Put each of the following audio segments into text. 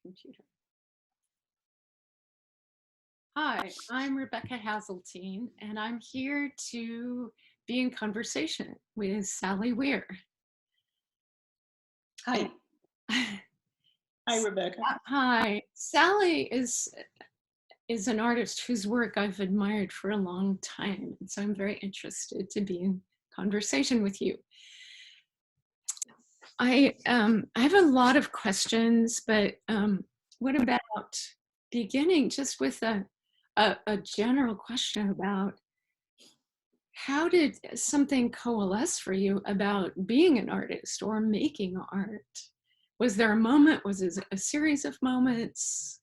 Computer. Hi, I'm Rebecca Haseltine, and I'm here to be in conversation with Sally Weare. Hi. Hi, Rebecca. Hi, Sally is an artist whose work I've admired for a long time, and so I'm very interested to be in conversation with you. I have a lot of questions, but what about beginning just with a general question about how did something coalesce for you about being an artist or making art? Was there a moment? Was it a series of moments?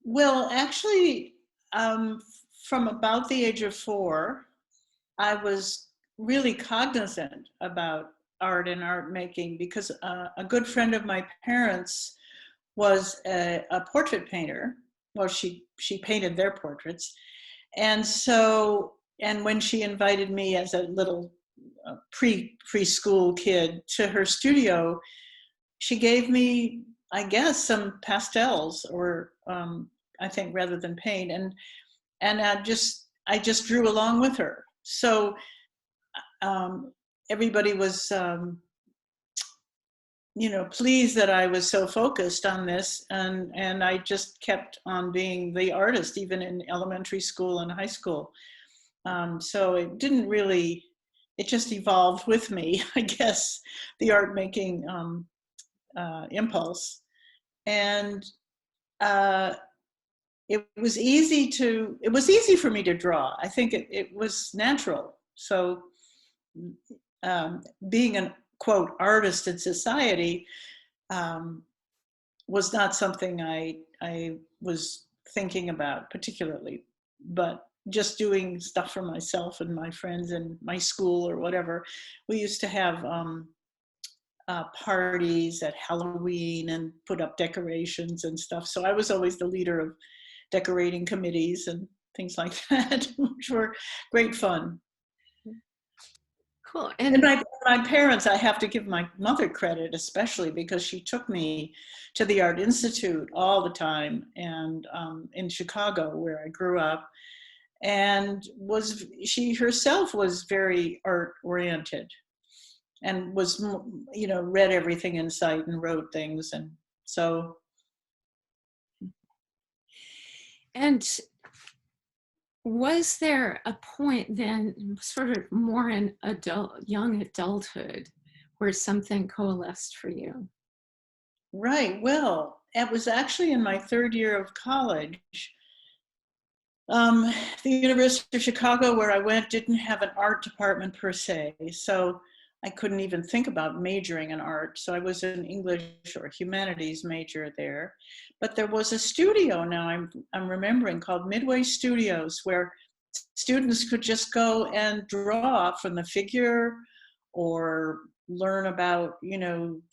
Well, actually, from about the age of 4, I was really cognizant about art and art making because a good friend of my parents was a portrait painter. Well, she painted their portraits, and so when she invited me as a little preschool kid to her studio, she gave me, I guess, some pastels, or I think rather than paint, and I just drew along with her. So everybody was pleased that I was so focused on this, and I just kept on being the artist even in elementary school and high school. So it didn't really, it just evolved with me, I guess, the art making impulse. And it was easy for me to draw. I think it was natural. So being an quote artist in society was not something I was thinking about particularly, but just doing stuff for myself and my friends and my school or whatever. We used to have parties at Halloween and put up decorations and stuff. So I was always the leader of decorating committees and things like that, which were great fun. Cool. And my parents, I have to give my mother credit, especially because she took me to the Art Institute all the time, and in Chicago, where I grew up, and she herself was very art oriented, and was, read everything in sight and wrote things, and so. And was there a point then, sort of more in young adulthood, where something coalesced for you? Right. Well, it was actually in my 3rd year of college. Um, the University of Chicago, where I went, didn't have an art department per se, so I couldn't even think about majoring in art. So I was an English or humanities major there. But there was a studio, now I'm remembering, called Midway Studios, where students could just go and draw from the figure or learn about,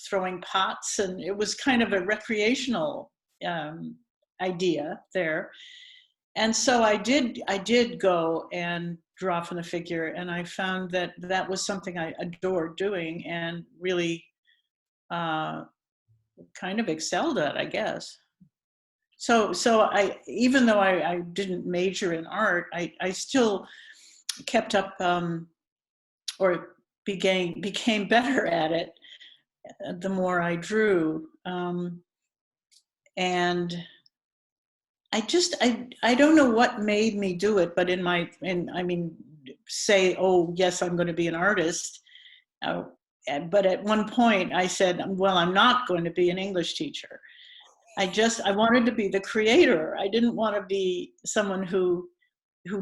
throwing pots. And it was kind of a recreational idea there. And so I did go and draw from the figure, and I found that that was something I adored doing and really kind of excelled at, I guess. So even though I didn't major in art, I still kept up, or became better at it the more I drew. And I don't know what made me do it, but say, oh yes, I'm going to be an artist. Uh, but at one point I said, well, I'm not going to be an English teacher. I wanted to be the creator. I didn't want to be someone who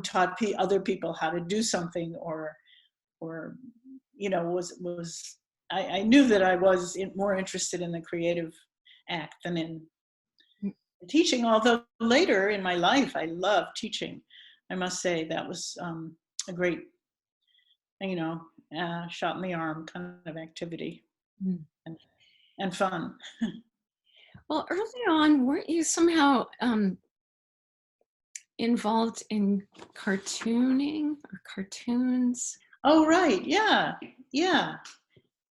taught other people how to do something, or I knew that I was more interested in the creative act than in teaching, although later in my life I loved teaching. I must say that was a great, shot in the arm kind of activity, and, and fun. Well, early on, weren't you somehow involved in cartooning or cartoons? Oh, right. Yeah. Yeah.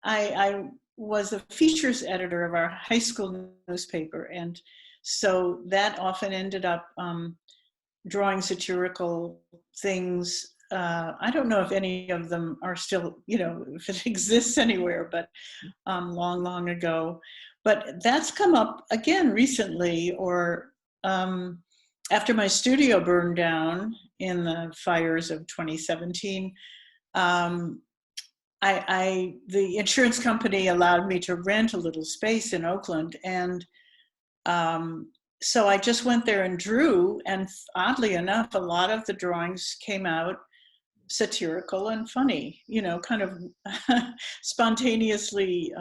I was a features editor of our high school newspaper. And so that often ended up drawing satirical things. I don't know if any of them are still, if it exists anywhere, but long, long ago. But that's come up again recently, or after my studio burned down in the fires of 2017. The insurance company allowed me to rent a little space in Oakland, and so I just went there and drew, and oddly enough, a lot of the drawings came out satirical and funny, kind of spontaneously,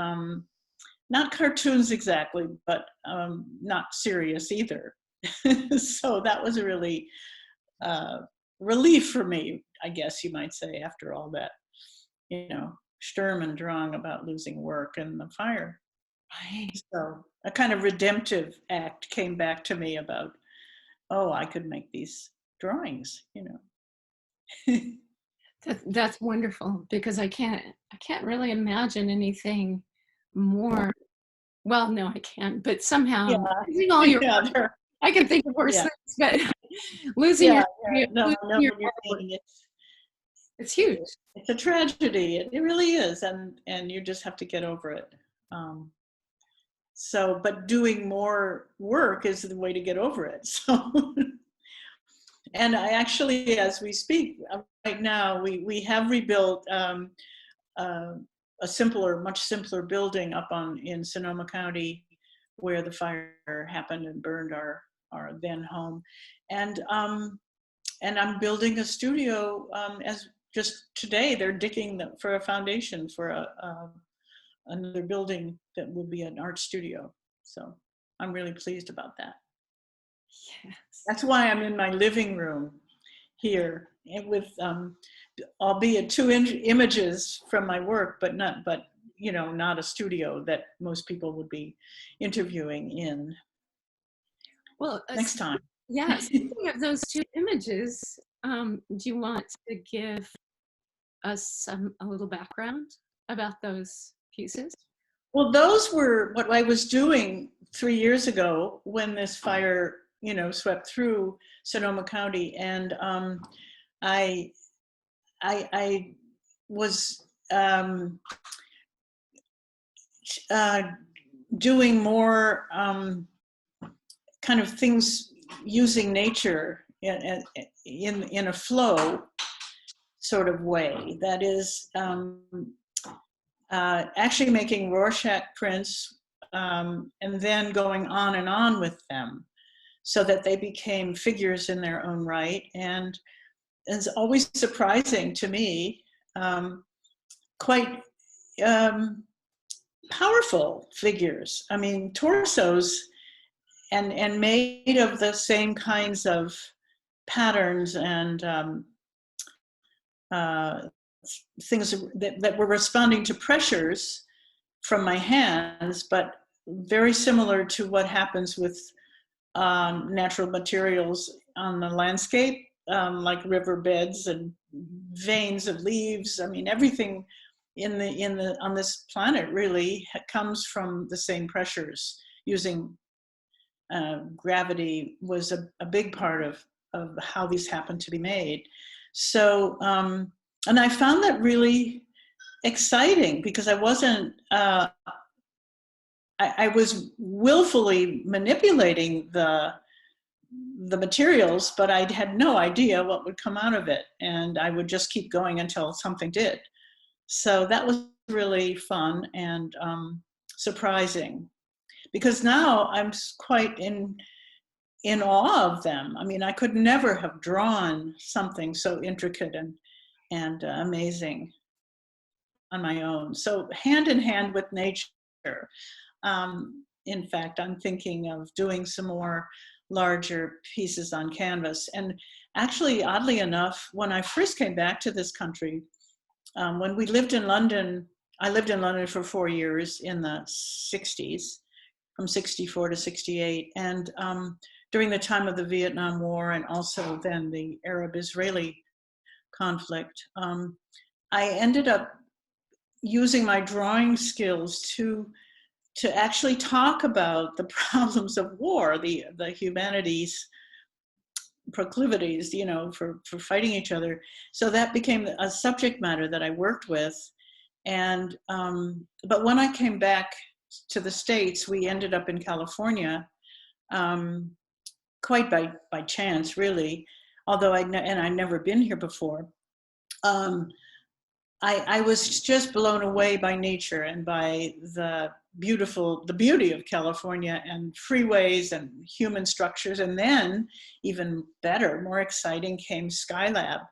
not cartoons exactly, but not serious either. So that was a really relief for me, I guess you might say, after all that, Sturm and Drang about losing work and the fire. Right. So a kind of redemptive act came back to me about, oh, I could make these drawings, That's wonderful, because I can't really imagine anything more. Well, no, I can, but somehow Yeah, losing all your yeah, I can think of worse yeah, things, but losing yeah, yeah. No, losing I know your what you're artwork, saying. it's huge. It's a tragedy. It really is, and you just have to get over it. Um, so, but doing more work is the way to get over it. So, and I actually, as we speak right now, we have rebuilt uh, a much simpler building up in Sonoma County, where the fire happened and burned our then home, and I'm building a studio. As just today, they're digging for a foundation for another building that will be an art studio. So I'm really pleased about that. Yes. That's why I'm in my living room here with, albeit two images from my work, but not a studio that most people would be interviewing in. Well, Next time. yeah, speaking of those two images, do you want to give us a little background about those pieces? Well, those were what I was doing 3 years ago when this fire, swept through Sonoma County, and I, I was uh, doing more kind of things using nature in a flow sort of way. That is, actually making Rorschach prints and then going on and on with them so that they became figures in their own right. And it's always surprising to me, quite powerful figures. I mean, torsos and made of the same kinds of patterns and things that were responding to pressures from my hands, but very similar to what happens with natural materials on the landscape, like riverbeds and veins of leaves. I mean, everything on this planet really comes from the same pressures. Using gravity was a big part of how these happen to be made. So, and I found that really exciting because I wasn't, I was willfully manipulating the materials, but I had no idea what would come out of it. And I would just keep going until something did. So that was really fun and surprising, because now I'm quite in awe of them. I mean, I could never have drawn something so intricate and amazing on my own. So hand in hand with nature. In fact, I'm thinking of doing some more larger pieces on canvas. And actually, oddly enough, when I first came back to this country, when we lived in London, I lived in London for 4 years in the 60s, from 64 to 68. And during the time of the Vietnam War and also then the Arab-Israeli conflict, I ended up using my drawing skills to actually talk about the problems of war, the humanities proclivities, for fighting each other. So that became a subject matter that I worked with. And but when I came back to the States, we ended up in California, quite by chance, really. Although I'd never been here before. I was just blown away by nature and by the beauty of California and freeways and human structures. And then even better, more exciting came Skylab,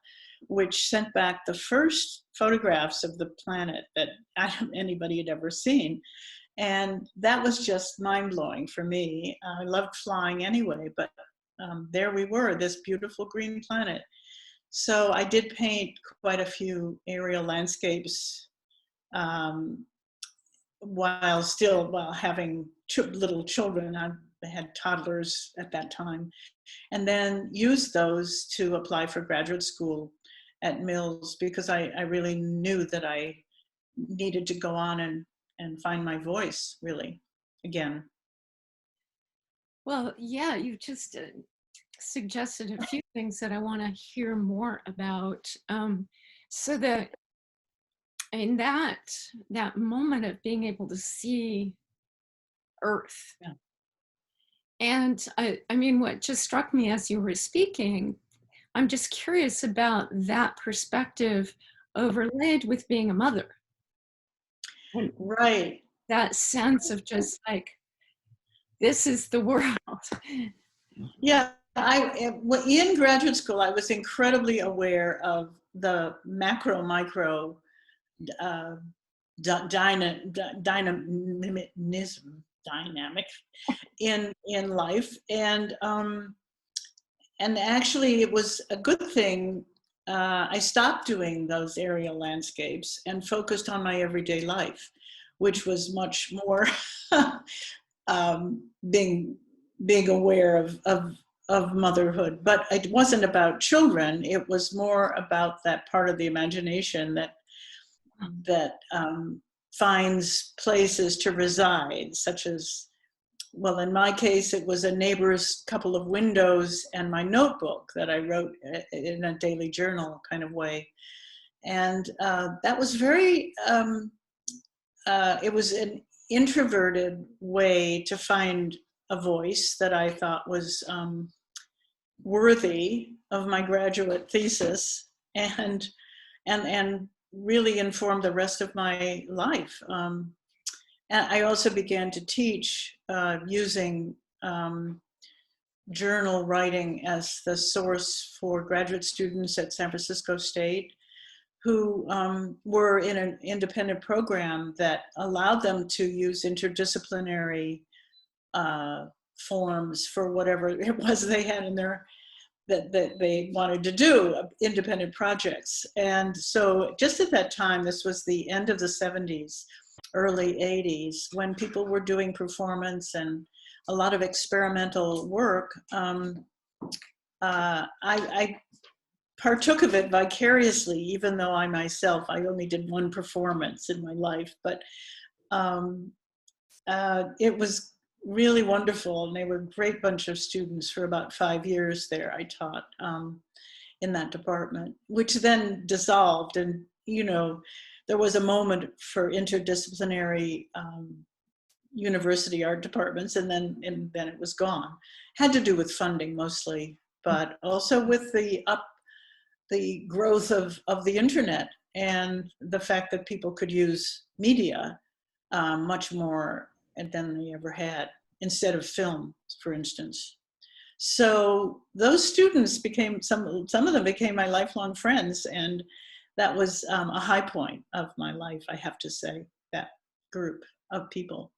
which sent back the first photographs of the planet that anybody had ever seen. And that was just mind-blowing for me. I loved flying anyway, but there we were, this beautiful green planet. So I did paint quite a few aerial landscapes while having little children. I had toddlers at that time, and then used those to apply for graduate school at Mills, because I really knew that I needed to go on and find my voice, really, again. Well, yeah, you just suggested a few things that I want to hear more about. So that in that moment of being able to see Earth, Yeah. and I mean, what just struck me as you were speaking, I'm just curious about that perspective overlaid with being a mother. And Right. that sense of just like, this is the world. Yeah, in graduate school, I was incredibly aware of the macro micro dynamic in life, and actually it was a good thing. I stopped doing those aerial landscapes and focused on my everyday life, which was much more being aware of motherhood. But it wasn't about children. It was more about that part of the imagination that finds places to reside, such as, well, in my case, it was a neighbor's couple of windows and my notebook that I wrote in a daily journal kind of way. And that was it was an introverted way to find a voice that I thought was worthy of my graduate thesis, and really informed the rest of my life. And I also began to teach using journal writing as the source for graduate students at San Francisco State, who were in an independent program that allowed them to use interdisciplinary forms for whatever it was they had in their that they wanted to do, independent projects. And so just at that time, this was the end of the 70s, early 80s, when people were doing performance and a lot of experimental work. I partook of it vicariously, even though I only did one performance in my life. But it was really wonderful, and they were a great bunch of students for about 5 years there. I taught in that department, which then dissolved, and there was a moment for interdisciplinary university art departments, and then it was gone. Had to do with funding mostly, but also with the growth of the internet and the fact that people could use media much more than they ever had, instead of film, for instance. So those students became, some of them became my lifelong friends, and that was a high point of my life, I have to say, that group of people.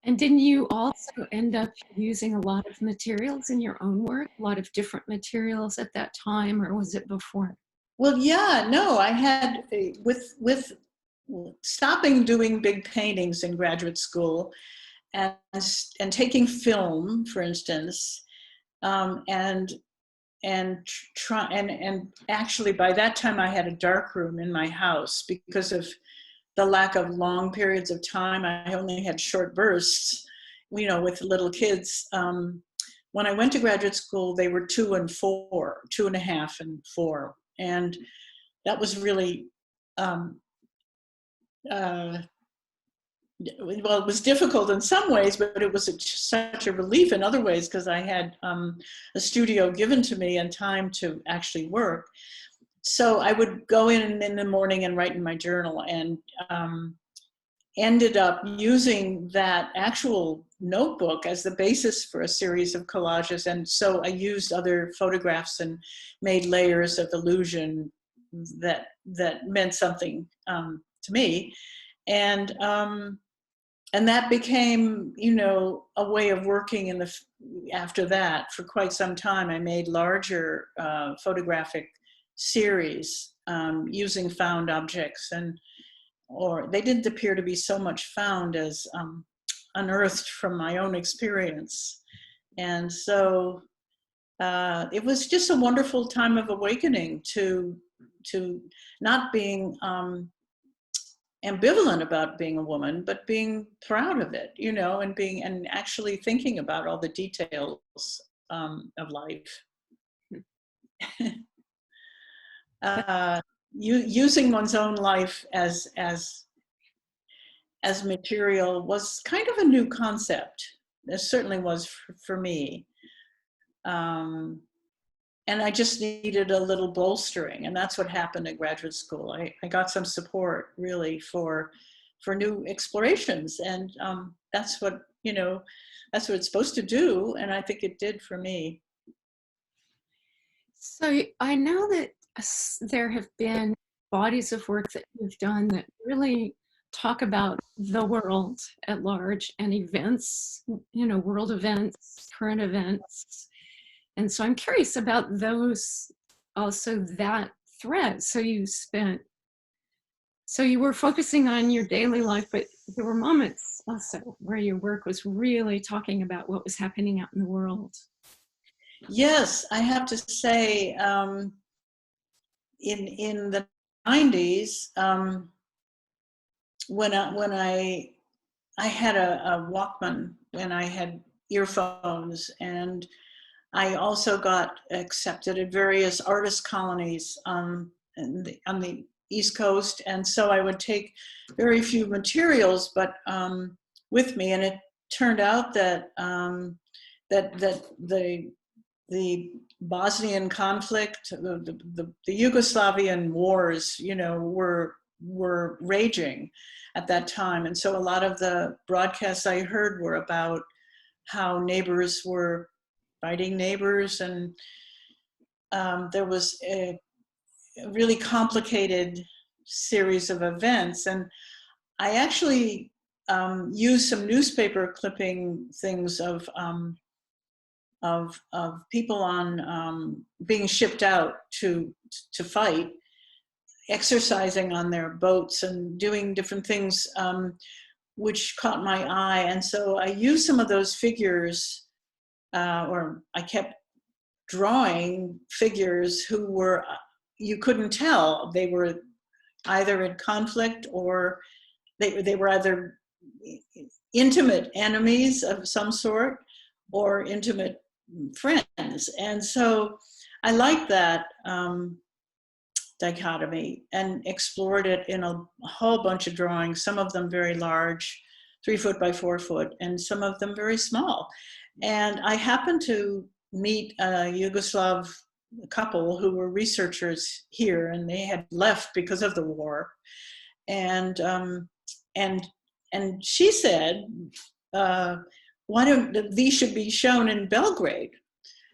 And didn't you also end up using a lot of materials in your own work, a lot of different materials at that time, or was it before? Well, yeah, no, I had, with stopping doing big paintings in graduate school and taking film, for instance, and actually by that time I had a dark room in my house because of the lack of long periods of time. I only had short bursts, with little kids. When I went to graduate school, they were 2 and 4, 2.5 and 4. And that was really, uh, well, it was difficult in some ways, but it was such a relief in other ways, because I had a studio given to me and time to actually work. So I would go in the morning and write in my journal, and ended up using that actual notebook as the basis for a series of collages. And so I used other photographs and made layers of illusion that meant something to me. And that became, a way of working after that. For quite some time, I made larger photographic series using found objects, or they didn't appear to be so much found as unearthed from my own experience. And so it was just a wonderful time of awakening to not being ambivalent about being a woman, but being proud of it, and actually thinking about all the details of life. Using one's own life as material was kind of a new concept. It certainly was for me. And I just needed a little bolstering, and that's what happened at graduate school. I got some support, really, for new explorations, and that's what it's supposed to do, and I think it did for me. So I know that there have been bodies of work that you've done that really talk about the world at large and events, world events, current events. And so I'm curious about those, also that thread. So you were focusing on your daily life, but there were moments also where your work was really talking about what was happening out in the world. Yes, I have to say, in the 90s, when I had a Walkman, and I had earphones, and I also got accepted at various artist colonies on the East Coast, and so I would take very few materials, but with me, and it turned out that the Bosnian conflict, the Yugoslavian wars, were raging at that time. And so a lot of the broadcasts I heard were about how neighbors were fighting neighbors, and there was a really complicated series of events. And I actually used some newspaper clipping things of people on being shipped out to fight, exercising on their boats and doing different things, which caught my eye. And so I used some of those figures, or I kept drawing figures who were, you couldn't tell, they were either in conflict, or they were either intimate enemies of some sort or intimate friends. And so I liked that dichotomy, and explored it in a whole bunch of drawings, some of them very large, 3 foot by 4 foot, and some of them very small. And I happened to meet a Yugoslav couple who were researchers here, and they had left because of the war. And she said, why don't these should be shown in Belgrade?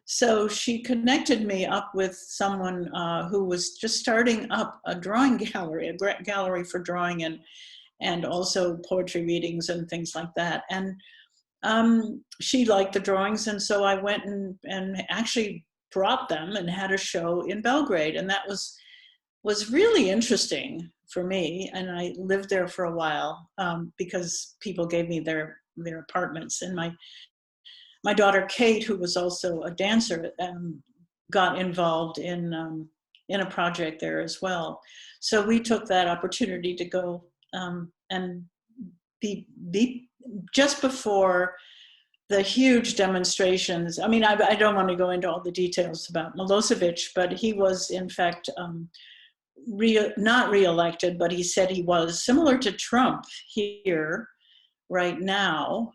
So she connected me up with someone who was just starting up a drawing gallery, a gallery for drawing, and also poetry readings and things like that. And she liked the drawings, and so I went and actually brought them and had a show in Belgrade, and that was really interesting for me. And I lived there for a while because people gave me their apartments. And my daughter Kate, who was also a dancer, got involved in a project there as well. So we took that opportunity to go and be just before the huge demonstrations. I mean, I don't want to go into all the details about Milosevic, but he was in fact not reelected, but he said he was similar to Trump here right now.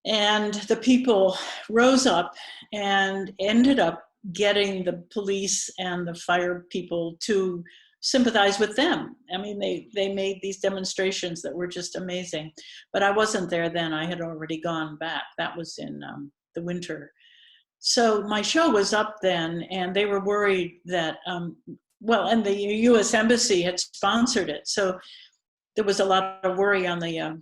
And the people rose up and ended up getting the police and the fire people to sympathize with them. I mean, they made these demonstrations that were just amazing. But I wasn't there then. I had already gone back. That was in the winter. So my show was up then, and they were worried that, well, and the U.S. Embassy had sponsored it. So there was a lot of worry on the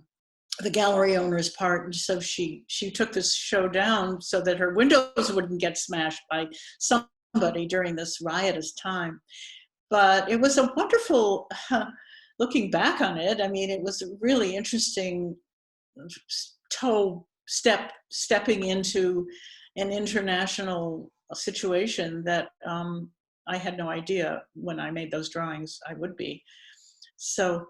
gallery owner's part, and so she took this show down so that her windows wouldn't get smashed by somebody during this riotous time. But it was a wonderful, looking back on it, I mean, it was a really interesting stepping into an international situation that I had no idea when I made those drawings I would be. So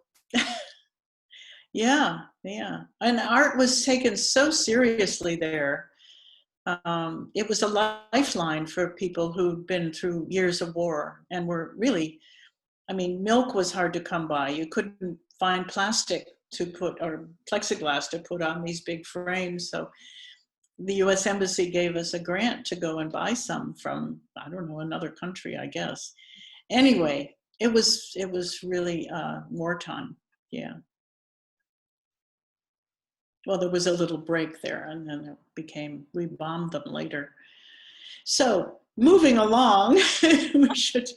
yeah. And art was taken so seriously there. It was a lifeline for people who'd been through years of war and were really, I mean, milk was hard to come by. You couldn't find plastic to put, or plexiglass to put on these big frames. So the US Embassy gave us a grant to go and buy some from, I don't know, another country, I guess. Anyway, it was really wartime. Yeah. Well, there was a little break there, and then it became, we bombed them later. So moving along, we should.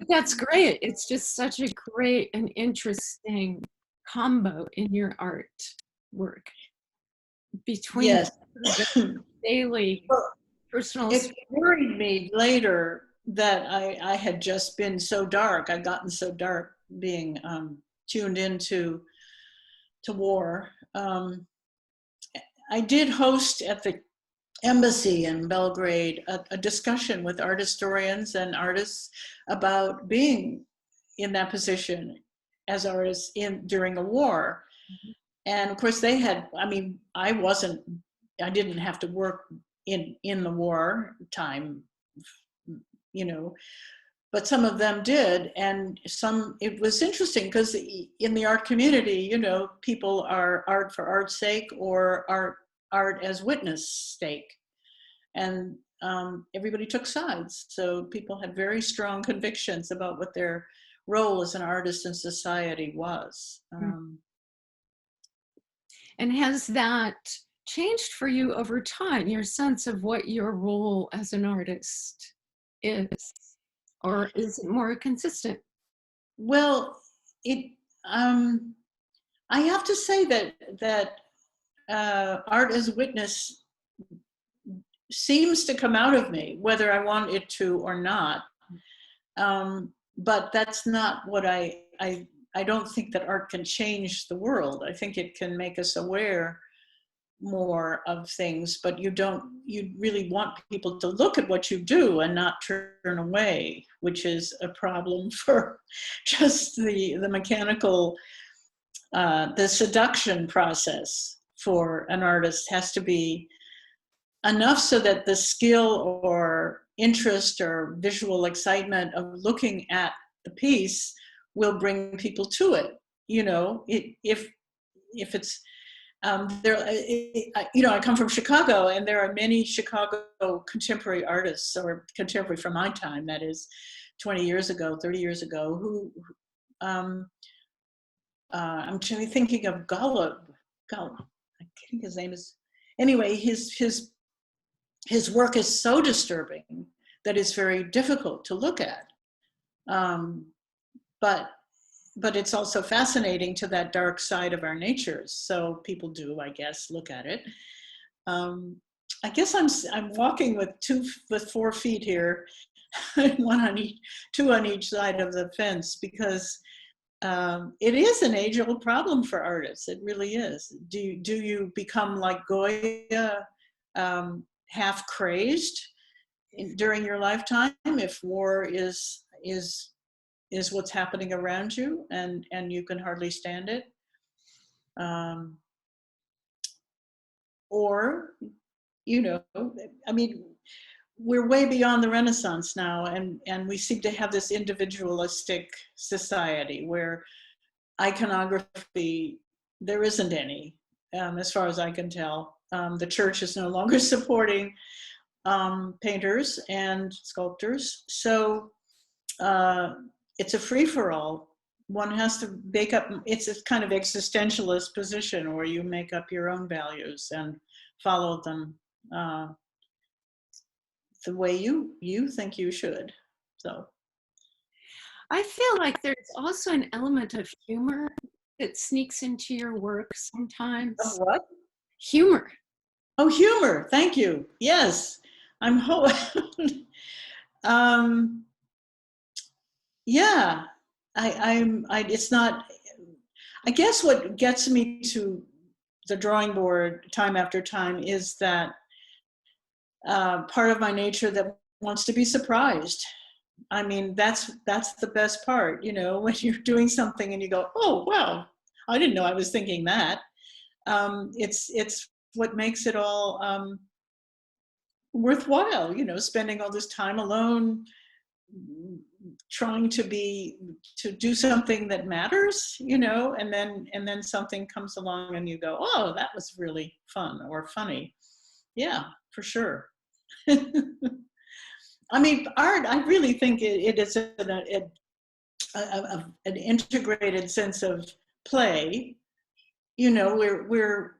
That's great. It's just such a great and interesting combo in your art work between Yes. the daily Well, personal. it worried me later that I had just been so dark. I'd gotten so dark being tuned into war. I did host at the embassy in Belgrade a discussion with art historians and artists about being in that position as artists during a war. And of course they had, I mean, I didn't have to work in the war time, you know, but some of them did. And it was interesting because in the art community, you know, people are art for art's sake or art as witness stake. And everybody took sides. So people had very strong convictions about what their role as an artist in society was. And has that changed for you over time, your sense of what your role as an artist is? Or is it more consistent? Well, I have to say that art as witness seems to come out of me, whether I want it to or not. But that's not what I don't think that art can change the world. I think it can make us aware more of things, but you really want people to look at what you do and not turn away, which is a problem for just the mechanical, the seduction process for an artist has to be enough so that the skill or interest or visual excitement of looking at the piece will bring people to it. You know, if it's you know, I come from Chicago, and there are many Chicago contemporary artists, or contemporary from my time, that is 20 years ago, 30 years ago, who I'm thinking of Golub. I think his name is, anyway, his work is so disturbing that it's very difficult to look at. But it's also fascinating to that dark side of our natures. So people do, I guess, look at it. I guess I'm walking with 4 feet here, two on each side of the fence, because it is an age-old problem for artists. It really is. Do you become like Goya, half crazed during your lifetime if war is is what's happening around you, and you can hardly stand it. Um, or, you know, I mean, we're way beyond the Renaissance now, and we seem to have this individualistic society where iconography, there isn't any, as far as I can tell. The church is no longer supporting painters and sculptors, so it's a free-for-all. One has to make up, it's a kind of existentialist position where you make up your own values and follow them the way you think you should. So I feel like there's also an element of humor that sneaks into your work oh, sometimes. what? Humor. Oh, humor. Thank you. Yes, I'm um yeah, it's not, I guess what gets me to the drawing board time after time is that part of my nature that wants to be surprised. I mean, that's the best part, you know, when you're doing something and you go, oh, wow, I didn't know I was thinking that. It's what makes it all worthwhile, you know, spending all this time alone, trying to do something that matters, you know, and then something comes along and you go, oh, that was really fun or funny. Yeah, for sure. I mean, art, I really think it is an integrated sense of play. You know, we're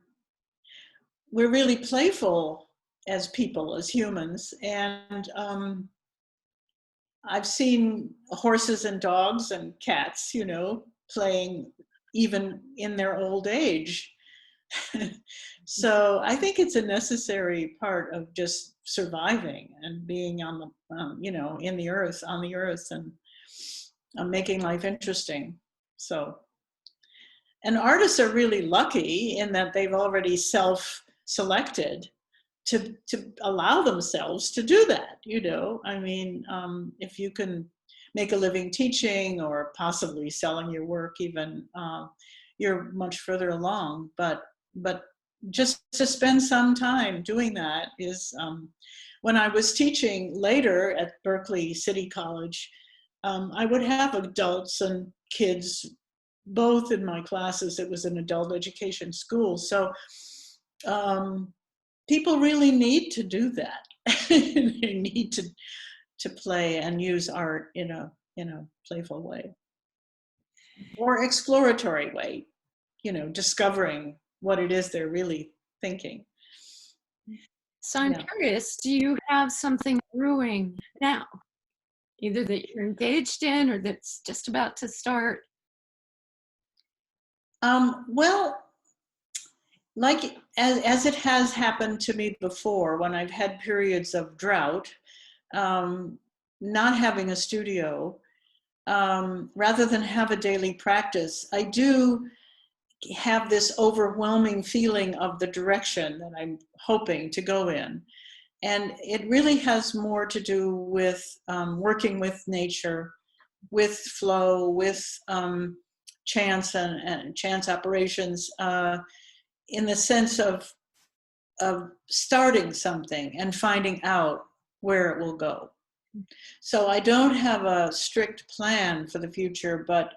really playful as people, as humans, and I've seen horses and dogs and cats, you know, playing even in their old age. So I think it's a necessary part of just surviving and being on the, you know, in the earth, on the earth, and making life interesting. So, and artists are really lucky in that they've already self-selected to allow themselves to do that. You know, I mean, if you can make a living teaching or possibly selling your work, even you're much further along. But just to spend some time doing that is, when I was teaching later at Berkeley City College, I would have adults and kids both in my classes. It was an adult education school, so people really need to do that. They need to play and use art in a playful way or exploratory way, you know, discovering what it is they're really thinking. So I'm Yeah. curious, do you have something brewing now, either that you're engaged in or that's just about to start? Well, like as it has happened to me before, when I've had periods of drought, um, not having a studio, rather than have a daily practice, I do have this overwhelming feeling of the direction that I'm hoping to go in. And it really has more to do with working with nature, with flow, with chance and chance operations, in the sense of starting something and finding out where it will go. So I don't have a strict plan for the future, but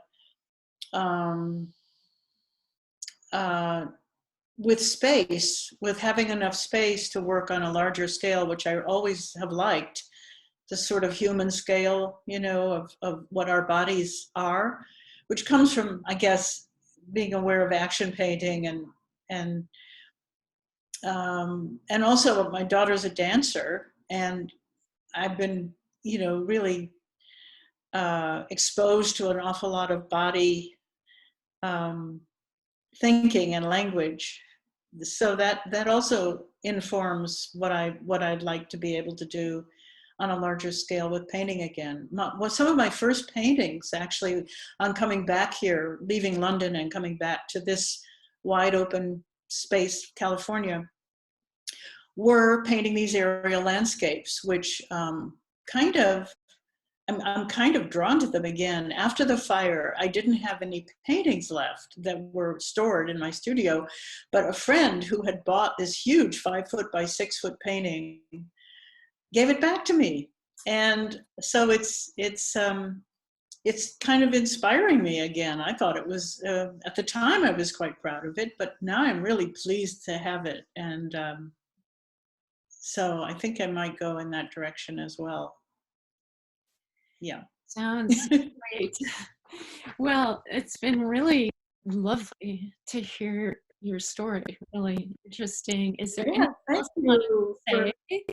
um, uh, with space, with having enough space to work on a larger scale, which I always have liked, the sort of human scale, you know, of what our bodies are, which comes from, I guess, being aware of action painting and and also my daughter's a dancer, and I've been, you know, really exposed to an awful lot of body um, thinking and language. So that also informs what I'd like to be able to do on a larger scale with painting again. Some of my first paintings, actually, on coming back here, leaving London and coming back to this wide open space, California, were painting these aerial landscapes, which kind of I'm kind of drawn to them again. After the fire, I didn't have any paintings left that were stored in my studio, but a friend who had bought this huge 5 foot by 6 foot painting gave it back to me. And so it's kind of inspiring me again. I thought it was, at the time I was quite proud of it, but now I'm really pleased to have it. And so I think I might go in that direction as well. Yeah. Sounds great. Well, it's been really lovely to hear your story. Really interesting. Is there Yeah, anything thank else you want you. to say?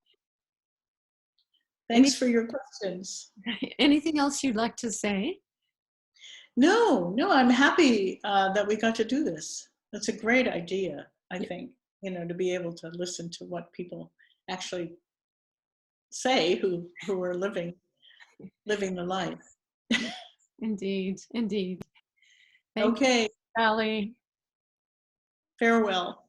Thanks Any, for your questions. anything else you'd like to say? No, no, I'm happy that we got to do this. That's a great idea, I think, to be able to listen to what people actually say who are living the life. Indeed, indeed. Thank you, Okay, Sally. farewell.